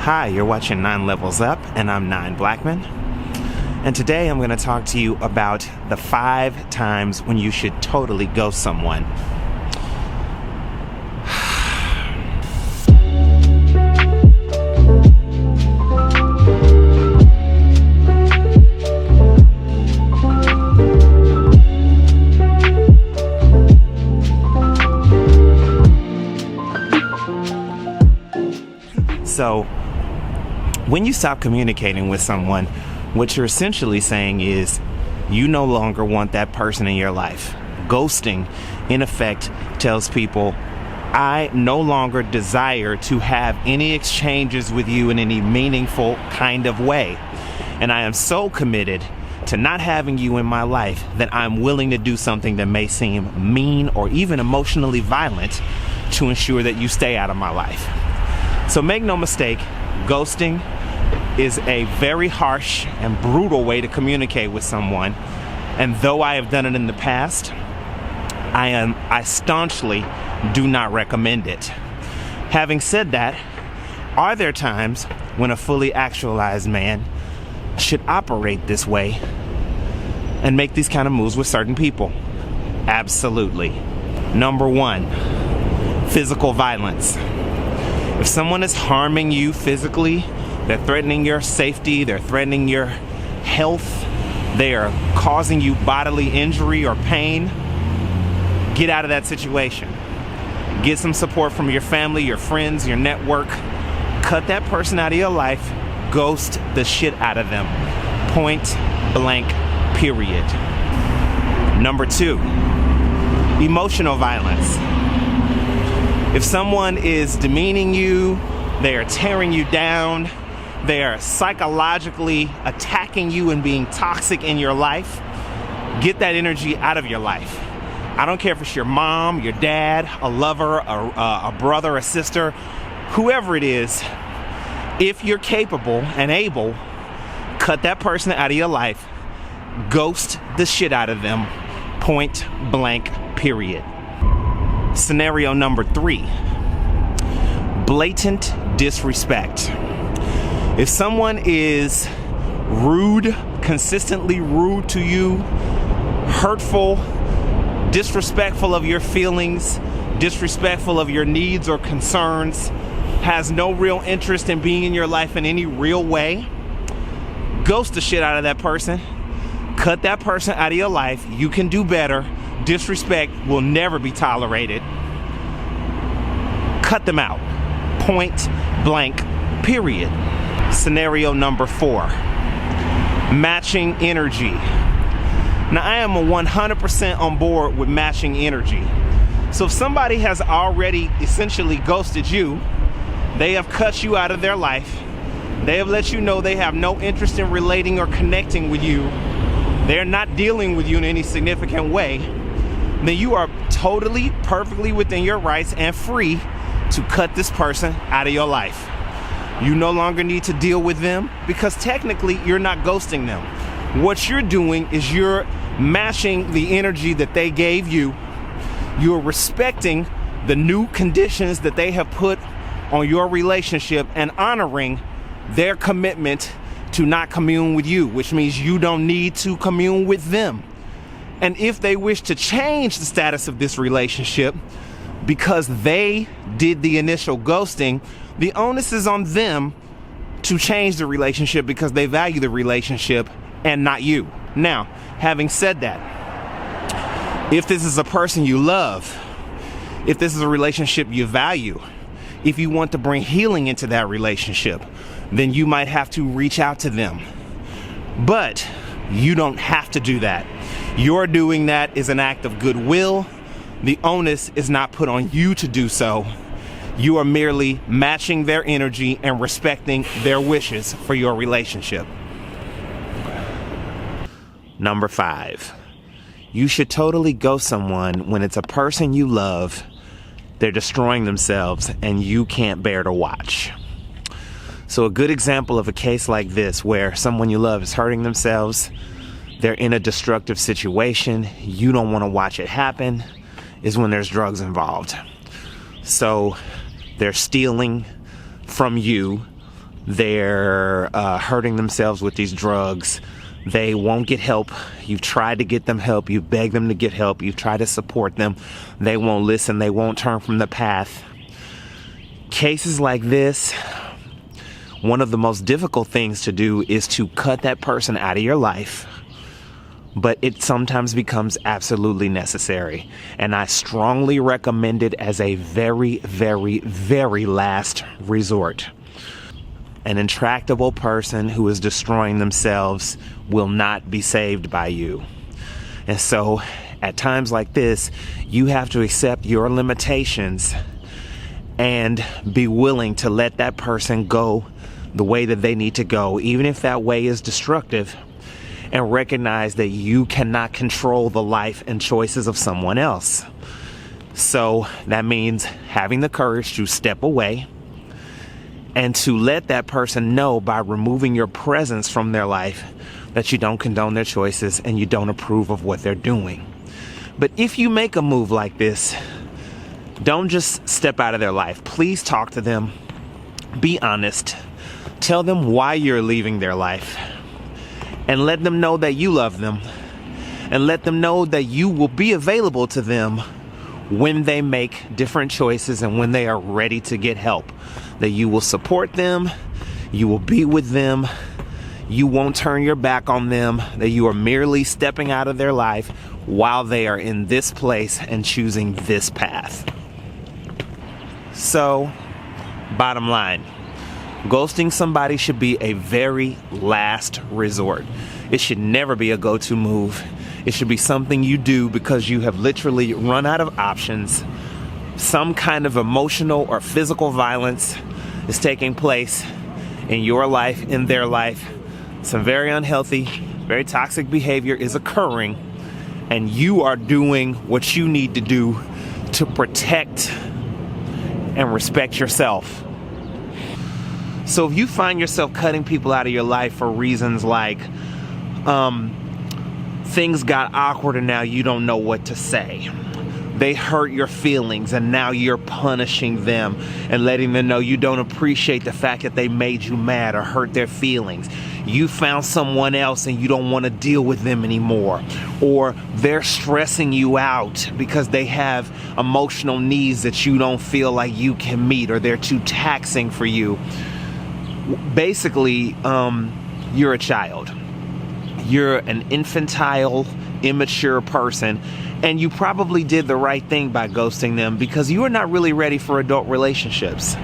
Hi, you're watching 9 Levels Up, and I'm 9 Blackman. And today I'm going to talk to you about the 5 times when you should totally ghost someone. So, when you stop communicating with someone, what you're essentially saying is you no longer want that person in your life. Ghosting, in effect, tells people, I no longer desire to have any exchanges with you in any meaningful kind of way. And I am so committed to not having you in my life that I'm willing to do something that may seem mean or even emotionally violent to ensure that you stay out of my life. So make no mistake, ghosting is a very harsh and brutal way to communicate with someone. And though I have done it in the past, I staunchly do not recommend it. Having said that, are there times when a fully actualized man should operate this way and make these kind of moves with certain people? Absolutely. Number 1, physical violence. If someone is harming you physically, they're threatening your safety, they're threatening your health, they are causing you bodily injury or pain, get out of that situation. Get some support from your family, your friends, your network. Cut that person out of your life. Ghost the shit out of them. Point blank, period. Number 2, emotional violence. If someone is demeaning you, they are tearing you down, they are psychologically attacking you and being toxic in your life, get that energy out of your life. I don't care if it's your mom, your dad, a lover, a brother, a sister, whoever it is. If you're capable and able, cut that person out of your life. Ghost the shit out of them. Point blank, period. Scenario number 3, blatant disrespect. If someone is rude, consistently rude to you, hurtful, disrespectful of your feelings, disrespectful of your needs or concerns, has no real interest in being in your life in any real way, ghost the shit out of that person. Cut that person out of your life. You can do better. Disrespect will never be tolerated. Cut them out. Point blank, period. Scenario number 4, matching energy. Now, I am 100% on board with matching energy. So if somebody has already essentially ghosted you, they have cut you out of their life, they have let you know they have no interest in relating or connecting with you, they're not dealing with you in any significant way, then you are totally, perfectly within your rights and free to cut this person out of your life. You no longer need to deal with them because technically you're not ghosting them. What you're doing is you're matching the energy that they gave you. You're respecting the new conditions that they have put on your relationship and honoring their commitment to not commune with you, which means you don't need to commune with them. And if they wish to change the status of this relationship because they did the initial ghosting, the onus is on them to change the relationship because they value the relationship and not you. Now, having said that, if this is a person you love, if this is a relationship you value, if you want to bring healing into that relationship, then you might have to reach out to them. But you don't have to do that. Your doing that is an act of goodwill. The onus is not put on you to do so. You are merely matching their energy and respecting their wishes for your relationship. Number 5, you should totally ghost someone when it's a person you love, they're destroying themselves, and you can't bear to watch. So a good example of a case like this where someone you love is hurting themselves, they're in a destructive situation, you don't want to watch it happen, is when there's drugs involved. So they're stealing from you they're hurting themselves with these drugs. They won't get help. You've tried to get them help. You've begged them to get help. You've tried to support them. They won't listen. They won't turn from the path. Cases like this, one of the most difficult things to do is to cut that person out of your life. But it sometimes becomes absolutely necessary. And I strongly recommend it as a very, very, very last resort. An intractable person who is destroying themselves will not be saved by you. And so at times like this, you have to accept your limitations and be willing to let that person go the way that they need to go, even if that way is destructive, and recognize that you cannot control the life and choices of someone else. So that means having the courage to step away and to let that person know by removing your presence from their life that you don't condone their choices and you don't approve of what they're doing. But if you make a move like this, don't just step out of their life. Please talk to them. Be honest. Tell them why you're leaving their life. And let them know that you love them. And let them know that you will be available to them when they make different choices and when they are ready to get help. That you will support them, you will be with them, you won't turn your back on them, that you are merely stepping out of their life while they are in this place and choosing this path. So, bottom line, ghosting somebody should be a very last resort. It should never be a go-to move. It should be something you do because you have literally run out of options. Some kind of emotional or physical violence is taking place in your life, in their life. Some very unhealthy, very toxic behavior is occurring, and you are doing what you need to do to protect and respect yourself. So if you find yourself cutting people out of your life for reasons like things got awkward and now you don't know what to say, they hurt your feelings and now you're punishing them and letting them know you don't appreciate the fact that they made you mad or hurt their feelings. You found someone else and you don't want to deal with them anymore. Or they're stressing you out because they have emotional needs that you don't feel like you can meet, or they're too taxing for you. Basically, you're a child. You're an infantile, immature person, and you probably did the right thing by ghosting them because you are not really ready for adult relationships.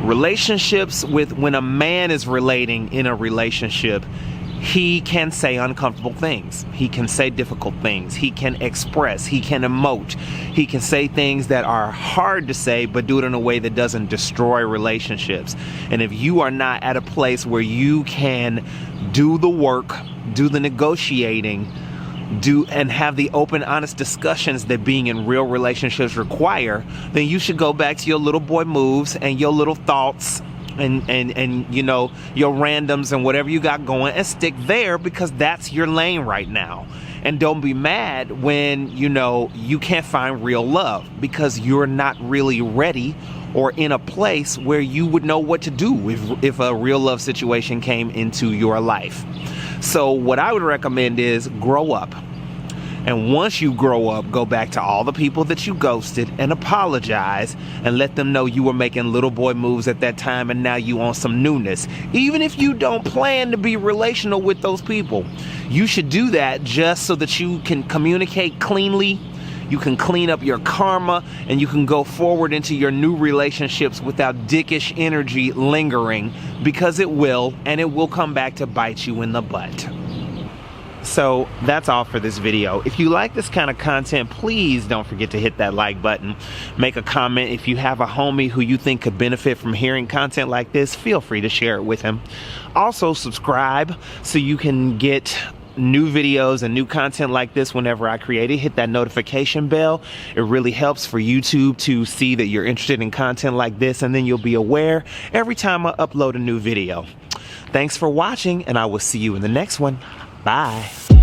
Relationships when a man is relating in a relationship, he can say uncomfortable things. He can say difficult things. He can express. He can emote. He can say things that are hard to say, but do it in a way that doesn't destroy relationships. And if you are not at a place where you can do the work, do the negotiating, and have the open, honest discussions that being in real relationships require, then you should go back to your little boy moves and your little thoughts and you know, your randoms and whatever you got going, and stick there because that's your lane right now. And don't be mad when, you know, you can't find real love because you're not really ready or in a place where you would know what to do if a real love situation came into your life. So what I would recommend is grow up. And once you grow up, go back to all the people that you ghosted and apologize and let them know you were making little boy moves at that time and now you want some newness. Even if you don't plan to be relational with those people, you should do that just so that you can communicate cleanly, you can clean up your karma, and you can go forward into your new relationships without dickish energy lingering, because it will, and it will come back to bite you in the butt. So that's all for this video. If you like this kind of content, please don't forget to hit that like button. Make a comment. If you have a homie who you think could benefit from hearing content like this, feel free to share it with him. Also subscribe so you can get new videos and new content like this whenever I create it. Hit that notification bell. It really helps for YouTube to see that you're interested in content like this, and then you'll be aware every time I upload a new video. Thanks for watching, and I will see you in the next one. Bye.